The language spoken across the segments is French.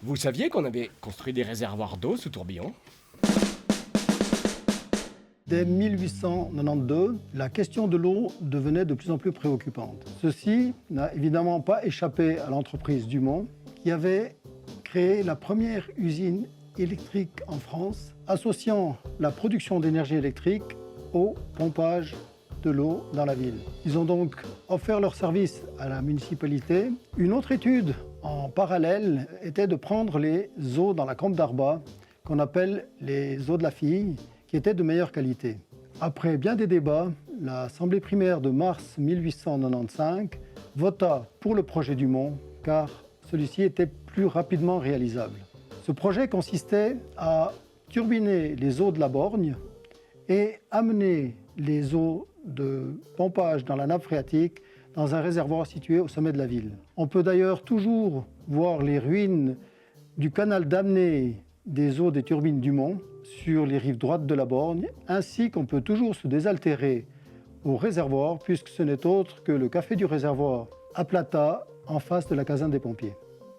Vous saviez qu'on avait construit des réservoirs d'eau sous tourbillon? Dès 1892, la question de l'eau devenait de plus en plus préoccupante. Ceci n'a évidemment pas échappé à l'entreprise Dumont, qui avait créé la première usine électrique en France, associant la production d'énergie électrique au pompage de l'eau dans la ville. Ils ont donc offert leur service à la municipalité. Une autre étude en parallèle était de prendre les eaux dans la Combe d'Arba, qu'on appelle les eaux de la Fille, qui étaient de meilleure qualité. Après bien des débats, l'Assemblée primaire de mars 1895 vota pour le projet Dumont, car celui-ci était plus rapidement réalisable. Ce projet consistait à turbiner les eaux de la borgne et amener les eaux de pompage dans la nappe phréatique dans un réservoir situé au sommet de la ville. On peut d'ailleurs toujours voir les ruines du canal d'amener des eaux des turbines Dumont sur les rives droites de la borgne, ainsi qu'on peut toujours se désaltérer au réservoir, puisque ce n'est autre que le café du réservoir à Plata, en face de la caserne des pompiers.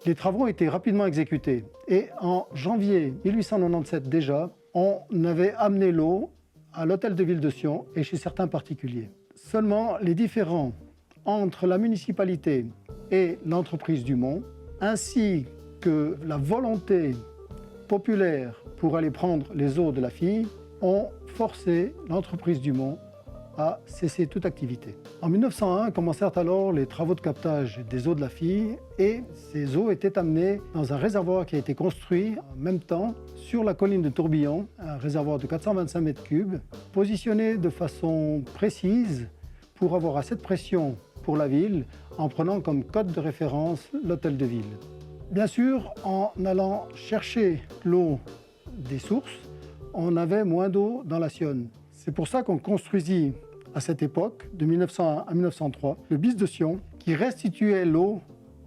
Les travaux ont été rapidement exécutés et en janvier 1897 déjà, on avait amené l'eau à l'hôtel de ville de Sion et chez certains particuliers. Seulement, les différends entre la municipalité et l'entreprise Dumont, ainsi que la volonté populaire pour aller prendre les eaux de la Fille, ont forcé l'entreprise Dumont à cesser toute activité. En 1901 commencèrent alors les travaux de captage des eaux de la Fille et ces eaux étaient amenées dans un réservoir qui a été construit en même temps sur la colline de Tourbillon, un réservoir de 425 mètres cubes, positionné de façon précise pour avoir assez de pression pour la ville en prenant comme code de référence l'hôtel de ville. Bien sûr, en allant chercher l'eau des sources, on avait moins d'eau dans la Sionne. C'est pour ça qu'on construisit à cette époque, de 1901 à 1903, le BIS de Sion, qui restituait l'eau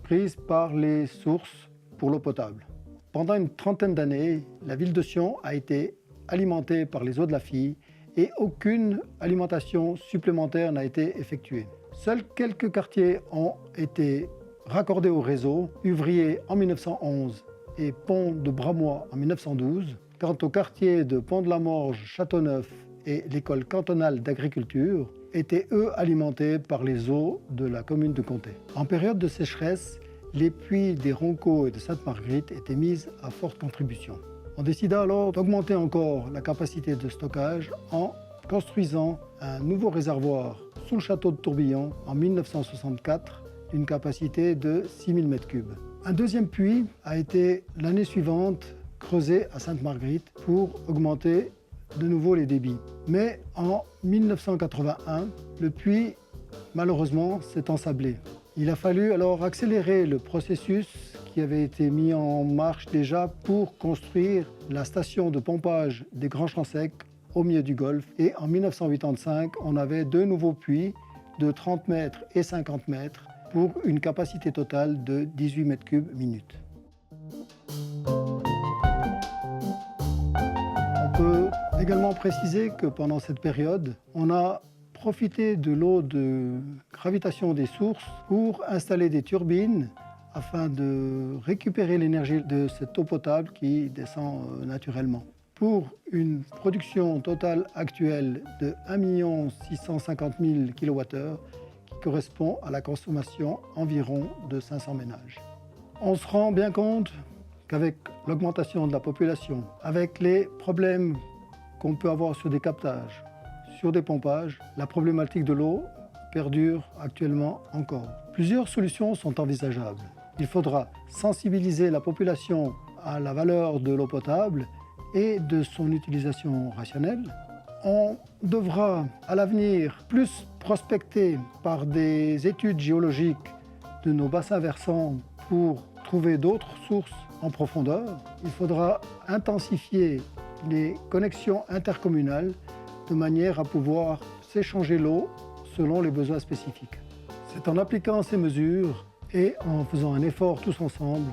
prise par les sources pour l'eau potable. Pendant une trentaine d'années, la ville de Sion a été alimentée par les eaux de la Fille et aucune alimentation supplémentaire n'a été effectuée. Seuls quelques quartiers ont été raccordés au réseau, Uvrier en 1911 et Pont de Bramois en 1912. Quant au quartier de Pont-de-la-Morge, Châteauneuf et l'école cantonale d'agriculture, étaient eux alimentés par les eaux de la commune de Comté. En période de sécheresse, les puits des Roncots et de Sainte-Marguerite étaient mis à forte contribution. On décida alors d'augmenter encore la capacité de stockage en construisant un nouveau réservoir sous le château de Tourbillon en 1964 d'une capacité de 6000 m3. Un deuxième puits a été l'année suivante creusé à Sainte-Marguerite pour augmenter de nouveau les débits. Mais en 1981, le puits, malheureusement, s'est ensablé. Il a fallu alors accélérer le processus qui avait été mis en marche déjà pour construire la station de pompage des Grands Champs Secs au milieu du golfe. Et en 1985, on avait deux nouveaux puits de 30 mètres et 50 mètres pour une capacité totale de 18 m3 minute. On peut également préciser que pendant cette période, on a profité de l'eau de gravitation des sources pour installer des turbines afin de récupérer l'énergie de cette eau potable qui descend naturellement. Pour une production totale actuelle de 1 650 000 kWh, qui correspond à la consommation environ de 500 ménages. On se rend bien compte qu'avec l'augmentation de la population, avec les problèmes qu'on peut avoir sur des captages, sur des pompages, la problématique de l'eau perdure actuellement encore. Plusieurs solutions sont envisageables. Il faudra sensibiliser la population à la valeur de l'eau potable et de son utilisation rationnelle. On devra à l'avenir plus prospecter par des études géologiques de nos bassins versants pour trouver d'autres sources en profondeur. Il faudra intensifier les connexions intercommunales de manière à pouvoir s'échanger l'eau selon les besoins spécifiques. C'est en appliquant ces mesures et en faisant un effort tous ensemble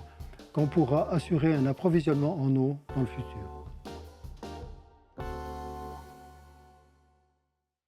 qu'on pourra assurer un approvisionnement en eau dans le futur.